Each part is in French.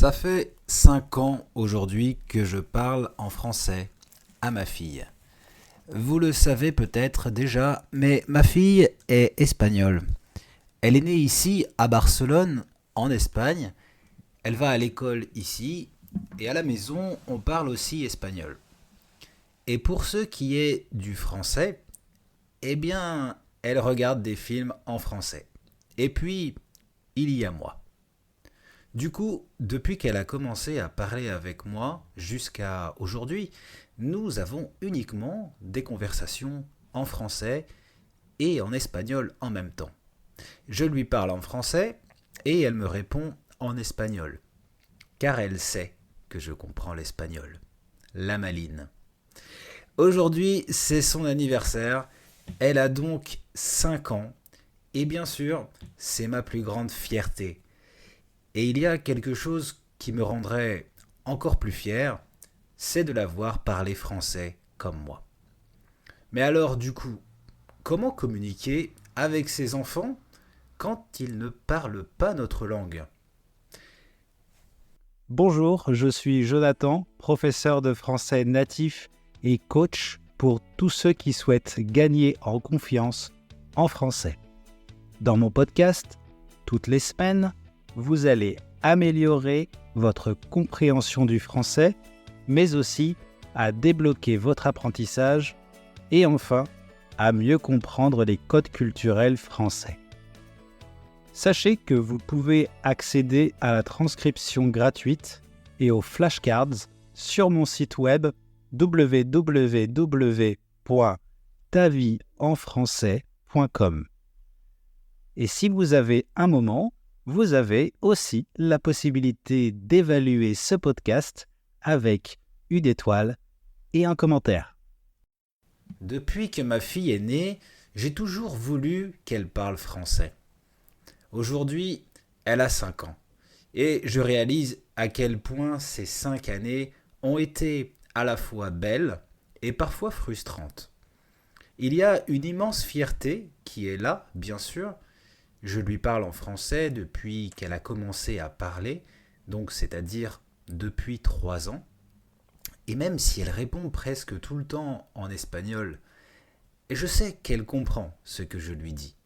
Ça fait 5 ans aujourd'hui que je parle en français à ma fille. Vous le savez peut-être déjà, mais ma fille est espagnole. Elle est née ici à Barcelone, en Espagne. Elle va à l'école ici et à la maison on parle aussi espagnol. Et pour ce qui est du français, eh bien, elle regarde des films en français. Et puis, il y a moi. Du coup, depuis qu'elle a commencé à parler avec moi jusqu'à aujourd'hui, nous avons uniquement des conversations en français et en espagnol en même temps. Je lui parle en français et elle me répond en espagnol, car elle sait que je comprends l'espagnol. La maline. Aujourd'hui, c'est son anniversaire. Elle a donc 5 ans. Et bien sûr, c'est ma plus grande fierté. Et il y a quelque chose qui me rendrait encore plus fier, c'est de la voir parler français comme moi. Mais alors du coup, comment communiquer avec ses enfants quand ils ne parlent pas notre langue? Bonjour, je suis Jonathan, professeur de français natif et coach pour tous ceux qui souhaitent gagner en confiance en français. Dans mon podcast, toutes les semaines, vous allez améliorer votre compréhension du français, mais aussi à débloquer votre apprentissage et enfin à mieux comprendre les codes culturels français. Sachez que vous pouvez accéder à la transcription gratuite et aux flashcards sur mon site web www.tavieenfrançais.com. Et si vous avez un moment, vous avez aussi la possibilité d'évaluer ce podcast avec une étoile et un commentaire. Depuis que ma fille est née, j'ai toujours voulu qu'elle parle français. Aujourd'hui, elle a 5 ans. Et je réalise à quel point ces 5 années ont été à la fois belles et parfois frustrantes. Il y a une immense fierté qui est là, bien sûr. Je lui parle en français depuis qu'elle a commencé à parler, donc c'est-à-dire depuis 3 ans. Et même si elle répond presque tout le temps en espagnol, et je sais qu'elle comprend ce que je lui dis.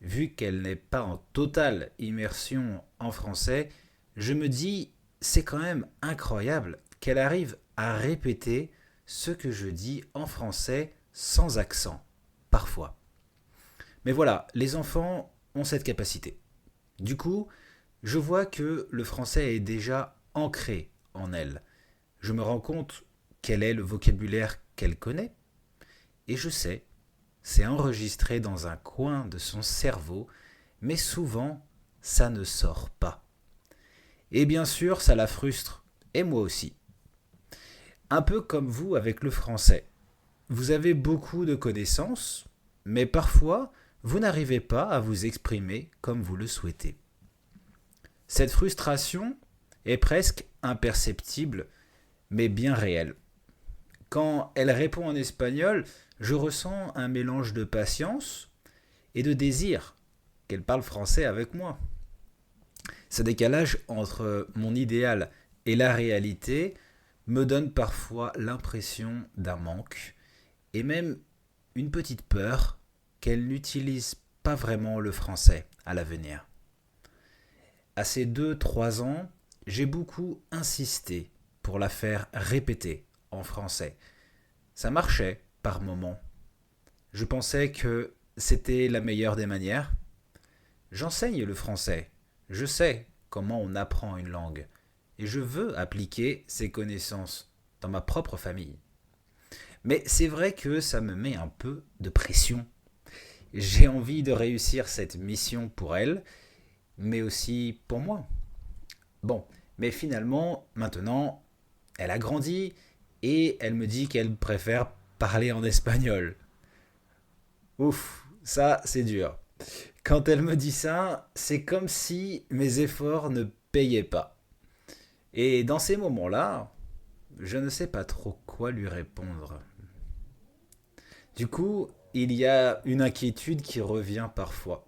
Vu qu'elle n'est pas en totale immersion en français, je me dis, c'est quand même incroyable qu'elle arrive à répéter ce que je dis en français sans accent, parfois. Mais voilà, les enfants ont cette capacité. Du coup, je vois que le français est déjà ancré en elle. Je me rends compte quel est le vocabulaire qu'elle connaît, et je sais, c'est enregistré dans un coin de son cerveau, mais souvent, ça ne sort pas. Et bien sûr, ça la frustre, et moi aussi. Un peu comme vous avec le français. Vous avez beaucoup de connaissances, mais parfois, vous n'arrivez pas à vous exprimer comme vous le souhaitez. Cette frustration est presque imperceptible, mais bien réelle. Quand elle répond en espagnol, je ressens un mélange de patience et de désir qu'elle parle français avec moi. Ce décalage entre mon idéal et la réalité me donne parfois l'impression d'un manque et même une petite peur qu'elle n'utilise pas vraiment le français à l'avenir. À ces 2 3 ans, j'ai beaucoup insisté pour la faire répéter en français. Ça marchait par moments. Je pensais que c'était la meilleure des manières. J'enseigne le français. Je sais comment on apprend une langue. Et je veux appliquer ces connaissances dans ma propre famille. Mais c'est vrai que ça me met un peu de pression. J'ai envie de réussir cette mission pour elle, mais aussi pour moi. Bon, mais finalement, maintenant, elle a grandi et elle me dit qu'elle préfère parler en espagnol. Ouf, ça c'est dur. Quand elle me dit ça, c'est comme si mes efforts ne payaient pas. Et dans ces moments-là, je ne sais pas trop quoi lui répondre. Du coup, il y a une inquiétude qui revient parfois.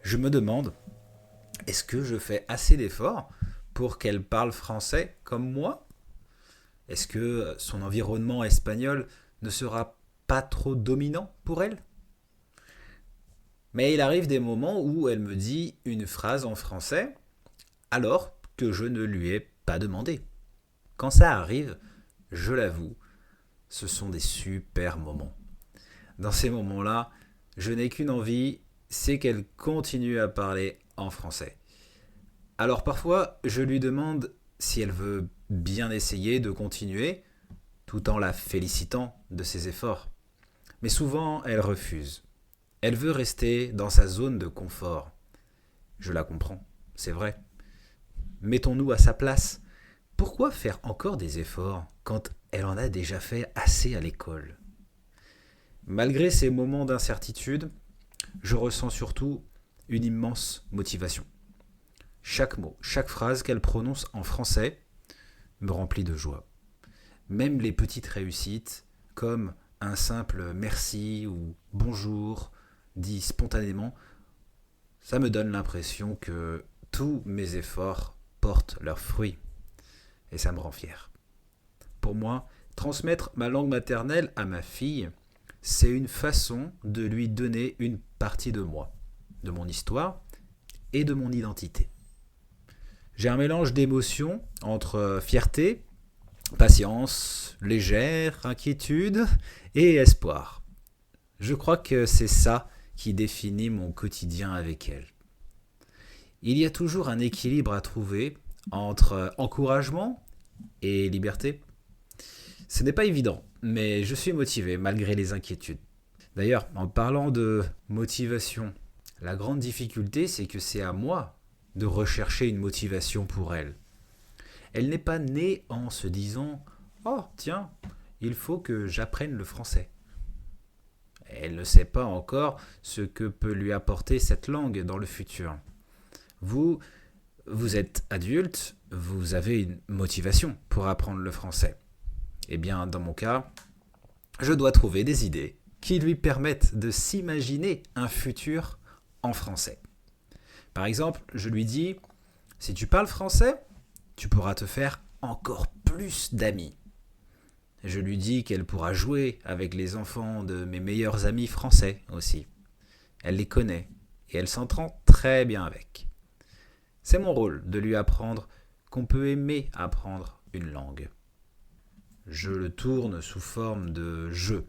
Je me demande, est-ce que je fais assez d'efforts pour qu'elle parle français comme moi? Est-ce que son environnement espagnol ne sera pas trop dominant pour elle? Mais il arrive des moments où elle me dit une phrase en français alors que je ne lui ai pas demandé. Quand ça arrive, je l'avoue, ce sont des super moments. Dans ces moments-là, je n'ai qu'une envie, c'est qu'elle continue à parler en français. Alors parfois, je lui demande si elle veut bien essayer de continuer, tout en la félicitant de ses efforts. Mais souvent, elle refuse. Elle veut rester dans sa zone de confort. Je la comprends, c'est vrai. Mettons-nous à sa place. Pourquoi faire encore des efforts quand elle en a déjà fait assez à l'école? Malgré ces moments d'incertitude, je ressens surtout une immense motivation. Chaque mot, chaque phrase qu'elle prononce en français me remplit de joie. Même les petites réussites, comme un simple merci ou bonjour, dit spontanément, ça me donne l'impression que tous mes efforts portent leurs fruits. Et ça me rend fier. Pour moi, transmettre ma langue maternelle à ma fille, c'est une façon de lui donner une partie de moi, de mon histoire et de mon identité. J'ai un mélange d'émotions entre fierté, patience, légère, inquiétude et espoir. Je crois que c'est ça qui définit mon quotidien avec elle. Il y a toujours un équilibre à trouver entre encouragement et liberté. Ce n'est pas évident, mais je suis motivé malgré les inquiétudes. D'ailleurs, en parlant de motivation, la grande difficulté, c'est que c'est à moi de rechercher une motivation pour elle. Elle n'est pas née en se disant « Oh, tiens, il faut que j'apprenne le français ». Elle ne sait pas encore ce que peut lui apporter cette langue dans le futur. Vous êtes adulte, vous avez une motivation pour apprendre le français. Eh bien, dans mon cas, je dois trouver des idées qui lui permettent de s'imaginer un futur en français. Par exemple, je lui dis, si tu parles français, tu pourras te faire encore plus d'amis. Je lui dis qu'elle pourra jouer avec les enfants de mes meilleurs amis français aussi. Elle les connaît et elle s'entend très bien avec. C'est mon rôle de lui apprendre qu'on peut aimer apprendre une langue. Je le tourne sous forme de jeu.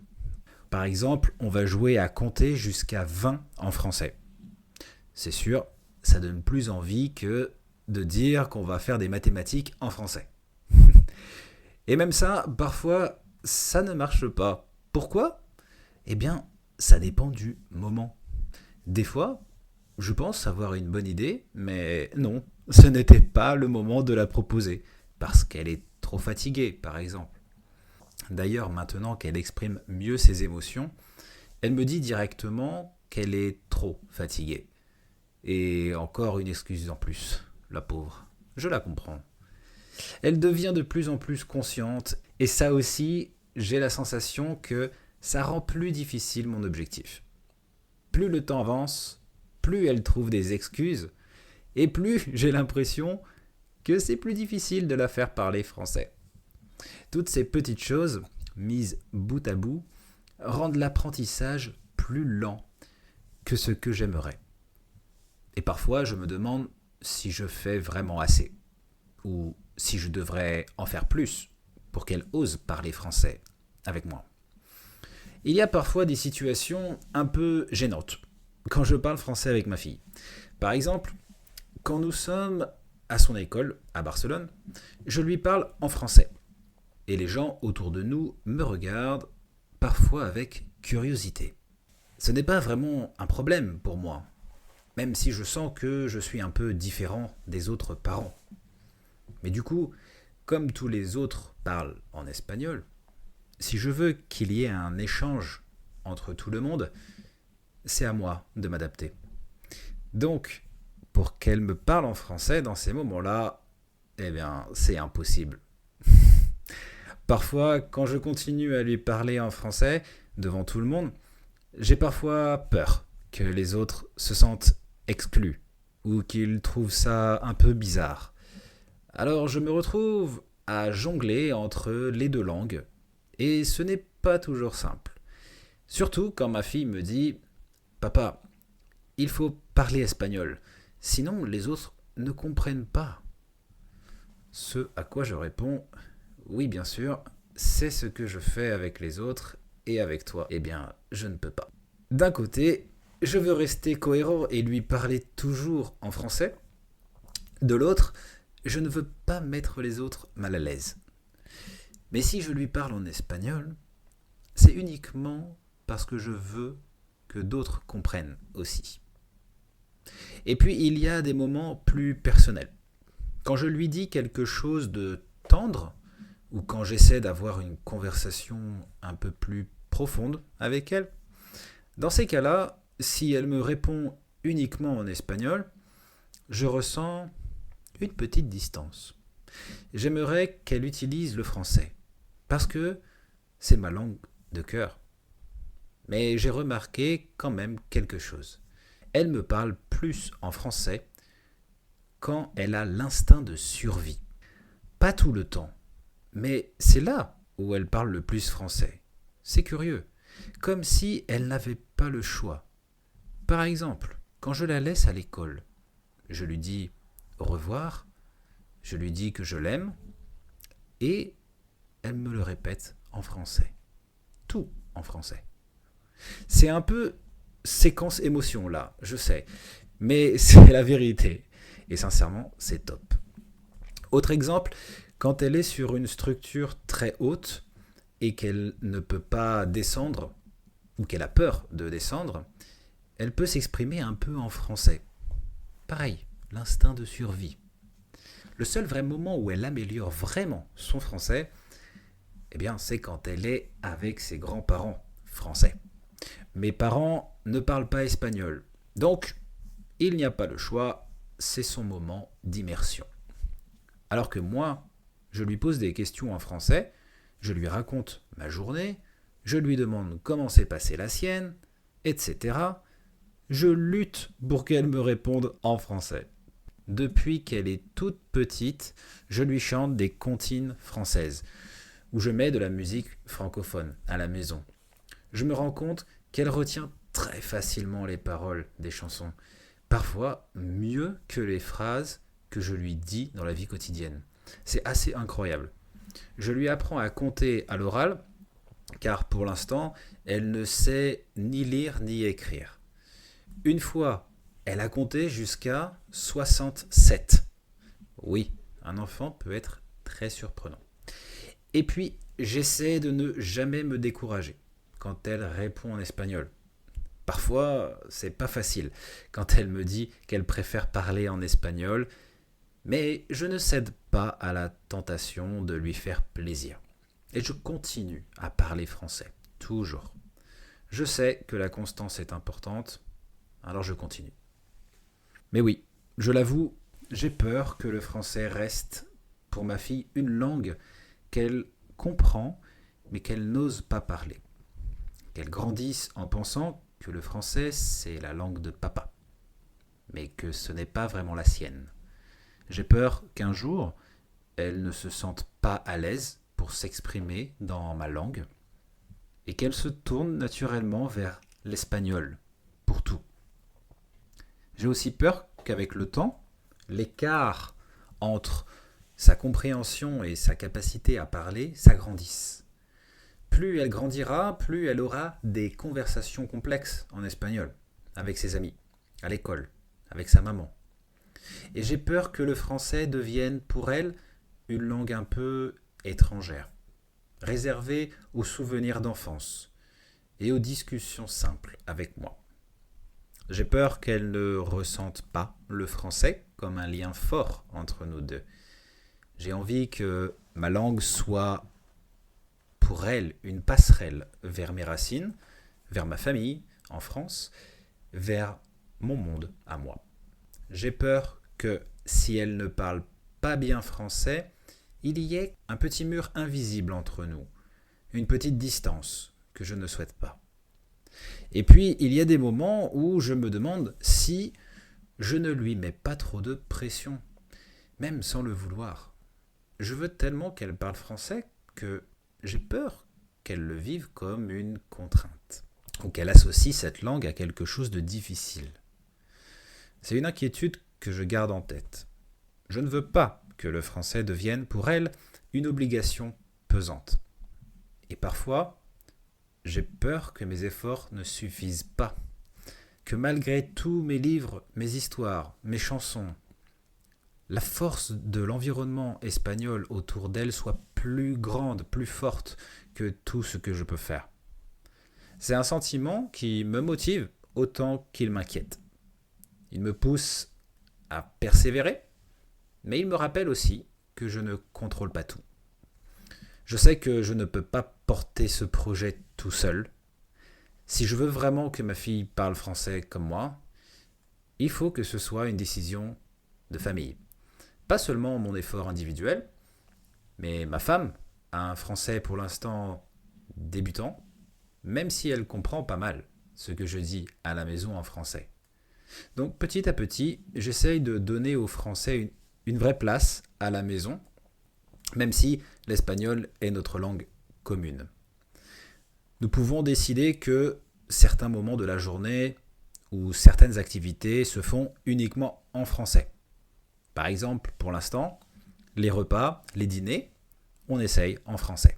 Par exemple, on va jouer à compter jusqu'à 20 en français. C'est sûr, ça donne plus envie que de dire qu'on va faire des mathématiques en français. Et même ça, parfois, ça ne marche pas. Pourquoi? Eh bien, ça dépend du moment. Des fois, je pense avoir une bonne idée, mais non, ce n'était pas le moment de la proposer, parce qu'elle est trop fatiguée, par exemple. D'ailleurs, maintenant qu'elle exprime mieux ses émotions, elle me dit directement qu'elle est trop fatiguée. Et encore une excuse en plus, la pauvre. Je la comprends. Elle devient de plus en plus consciente, et ça aussi, j'ai la sensation que ça rend plus difficile mon objectif. Plus le temps avance, plus elle trouve des excuses, et plus j'ai l'impression que c'est plus difficile de la faire parler français. Toutes ces petites choses, mises bout à bout, rendent l'apprentissage plus lent que ce que j'aimerais. Et parfois, je me demande si je fais vraiment assez, ou si je devrais en faire plus pour qu'elle ose parler français avec moi. Il y a parfois des situations un peu gênantes quand je parle français avec ma fille. Par exemple, quand nous sommes à son école, à Barcelone, je lui parle en français. Et les gens autour de nous me regardent, parfois avec curiosité. Ce n'est pas vraiment un problème pour moi, même si je sens que je suis un peu différent des autres parents. Mais du coup, comme tous les autres parlent en espagnol, si je veux qu'il y ait un échange entre tout le monde, c'est à moi de m'adapter. Donc, pour qu'elle me parle en français dans ces moments-là, eh bien, c'est impossible. Parfois, quand je continue à lui parler en français, devant tout le monde, j'ai parfois peur que les autres se sentent exclus ou qu'ils trouvent ça un peu bizarre. Alors je me retrouve à jongler entre les deux langues, et ce n'est pas toujours simple. Surtout quand ma fille me dit Papa, il faut parler espagnol, sinon les autres ne comprennent pas. Ce à quoi je réponds Oui, bien sûr, c'est ce que je fais avec les autres et avec toi. Eh bien, je ne peux pas. D'un côté, je veux rester cohérent et lui parler toujours en français. De l'autre, je ne veux pas mettre les autres mal à l'aise. Mais si je lui parle en espagnol, c'est uniquement parce que je veux que d'autres comprennent aussi. Et puis, il y a des moments plus personnels. Quand je lui dis quelque chose de tendre, ou quand j'essaie d'avoir une conversation un peu plus profonde avec elle, dans ces cas-là, si elle me répond uniquement en espagnol, je ressens une petite distance. J'aimerais qu'elle utilise le français, parce que c'est ma langue de cœur. Mais j'ai remarqué quand même quelque chose. Elle me parle plus en français quand elle a l'instinct de survie. Pas tout le temps, mais c'est là où elle parle le plus français. C'est curieux, comme si elle n'avait pas le choix. Par exemple, quand je la laisse à l'école, je lui dis au revoir, je lui dis que je l'aime, et elle me le répète en français. Tout en français. C'est un peu séquence émotion là, je sais, mais c'est la vérité. Et sincèrement, c'est top. Autre exemple, quand elle est sur une structure très haute et qu'elle ne peut pas descendre, ou qu'elle a peur de descendre, elle peut s'exprimer un peu en français. Pareil, l'instinct de survie. Le seul vrai moment où elle améliore vraiment son français, eh bien, c'est quand elle est avec ses grands-parents français. Mes parents ne parlent pas espagnol, donc il n'y a pas le choix, c'est son moment d'immersion. Alors que moi, je lui pose des questions en français, je lui raconte ma journée, je lui demande comment s'est passée la sienne, etc. Je lutte pour qu'elle me réponde en français. Depuis qu'elle est toute petite, je lui chante des comptines françaises, où je mets de la musique francophone à la maison. Je me rends compte qu'elle retient très facilement les paroles des chansons, parfois mieux que les phrases que je lui dis dans la vie quotidienne. C'est assez incroyable. Je lui apprends à compter à l'oral, car pour l'instant, elle ne sait ni lire ni écrire. Une fois, elle a compté jusqu'à 67. Oui, un enfant peut être très surprenant. Et puis, j'essaie de ne jamais me décourager quand elle répond en espagnol. Parfois, c'est pas facile quand elle me dit qu'elle préfère parler en espagnol, mais je ne cède pas à la tentation de lui faire plaisir. Et je continue à parler français, toujours. Je sais que la constance est importante, alors je continue. Mais oui, je l'avoue, j'ai peur que le français reste pour ma fille une langue qu'elle comprend, mais qu'elle n'ose pas parler. Qu'elle grandisse en pensant que le français, c'est la langue de papa, mais que ce n'est pas vraiment la sienne. J'ai peur qu'un jour, elle ne se sente pas à l'aise pour s'exprimer dans ma langue et qu'elle se tourne naturellement vers l'espagnol pour tout. J'ai aussi peur qu'avec le temps, l'écart entre sa compréhension et sa capacité à parler s'agrandisse. Plus elle grandira, plus elle aura des conversations complexes en espagnol, avec ses amis, à l'école, avec sa maman. Et j'ai peur que le français devienne pour elle une langue un peu étrangère, réservée aux souvenirs d'enfance et aux discussions simples avec moi. J'ai peur qu'elle ne ressente pas le français comme un lien fort entre nous deux. J'ai envie que ma langue soit pour elle une passerelle vers mes racines, vers ma famille en France, vers mon monde à moi. J'ai peur que si elle ne parle pas bien français, il y ait un petit mur invisible entre nous, une petite distance que je ne souhaite pas. Et puis, il y a des moments où je me demande si je ne lui mets pas trop de pression. même sans le vouloir. Je veux tellement qu'elle parle français que j'ai peur qu'elle le vive comme une contrainte, ou qu'elle associe cette langue à quelque chose de difficile. C'est une inquiétude que je garde en tête. Je ne veux pas que le français devienne pour elle une obligation pesante. Et parfois, j'ai peur que mes efforts ne suffisent pas, que malgré tous mes livres, mes histoires, mes chansons, la force de l'environnement espagnol autour d'elle soit plus grande, plus forte que tout ce que je peux faire. C'est un sentiment qui me motive autant qu'il m'inquiète. Il me pousse à persévérer, mais il me rappelle aussi que je ne contrôle pas tout. Je sais que je ne peux pas porter ce projet tout seul. Si je veux vraiment que ma fille parle français comme moi, il faut que ce soit une décision de famille. Pas seulement mon effort individuel, mais ma femme a un français pour l'instant débutant, même si elle comprend pas mal ce que je dis à la maison en français. Donc petit à petit, j'essaye de donner au français une vraie place à la maison, même si l'espagnol est notre langue commune. Nous pouvons décider que certains moments de la journée ou certaines activités se font uniquement en français. Par exemple, pour l'instant, les repas, les dîners, on essaye en français.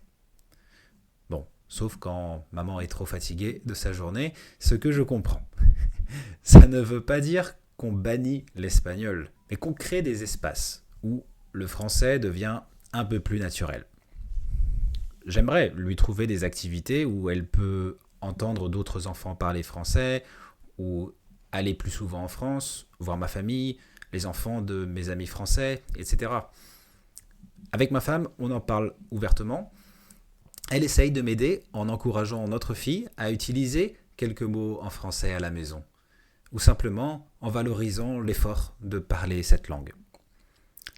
Bon, sauf quand maman est trop fatiguée de sa journée, ce que je comprends. Ça ne veut pas dire qu'on bannit l'espagnol, mais qu'on crée des espaces où le français devient un peu plus naturel. J'aimerais lui trouver des activités où elle peut entendre d'autres enfants parler français, ou aller plus souvent en France, voir ma famille, les enfants de mes amis français, etc. Avec ma femme, on en parle ouvertement. Elle essaye de m'aider en encourageant notre fille à utiliser quelques mots en français à la maison, ou simplement en valorisant l'effort de parler cette langue.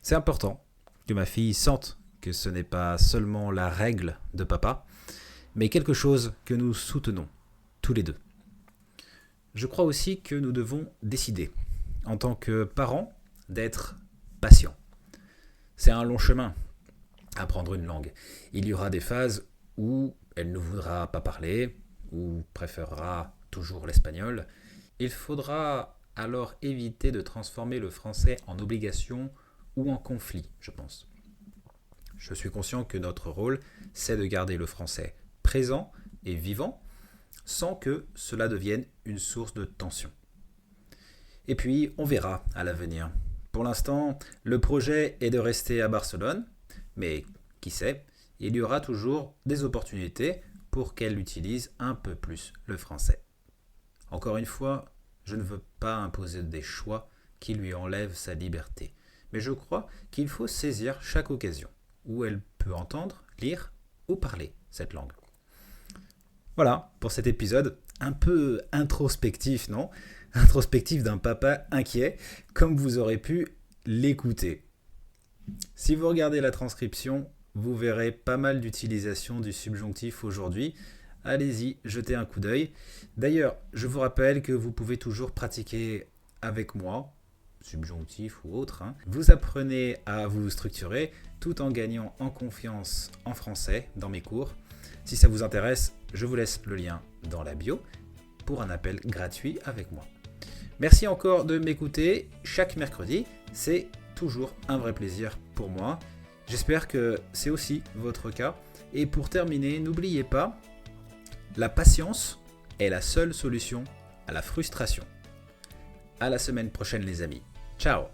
C'est important que ma fille sente que ce n'est pas seulement la règle de papa, mais quelque chose que nous soutenons, tous les deux. Je crois aussi que nous devons décider, en tant que parents, d'être patients. C'est un long chemin, apprendre une langue. Il y aura des phases où elle ne voudra pas parler, ou préférera toujours l'espagnol. Il faudra alors éviter de transformer le français en obligation ou en conflit, je pense. Je suis conscient que notre rôle, c'est de garder le français présent et vivant, sans que cela devienne une source de tension. Et puis, on verra à l'avenir. Pour l'instant, le projet est de rester à Barcelone, mais qui sait, il y aura toujours des opportunités pour qu'elle utilise un peu plus le français. Encore une fois, je ne veux pas imposer des choix qui lui enlèvent sa liberté, mais je crois qu'il faut saisir chaque occasion où elle peut entendre, lire ou parler cette langue. Voilà pour cet épisode un peu introspectif, non ? Introspectif d'un papa inquiet, comme vous aurez pu l'écouter. Si vous regardez la transcription, vous verrez pas mal d'utilisation du subjonctif aujourd'hui. Allez-y, jetez un coup d'œil. D'ailleurs, je vous rappelle que vous pouvez toujours pratiquer avec moi, subjonctif ou autre. Vous apprenez à vous structurer tout en gagnant en confiance en français dans mes cours. Si ça vous intéresse, je vous laisse le lien dans la bio pour un appel gratuit avec moi. Merci encore de m'écouter chaque mercredi, c'est toujours un vrai plaisir pour moi. J'espère que c'est aussi votre cas. Et pour terminer, n'oubliez pas, la patience est la seule solution à la frustration. À la semaine prochaine les amis. Ciao!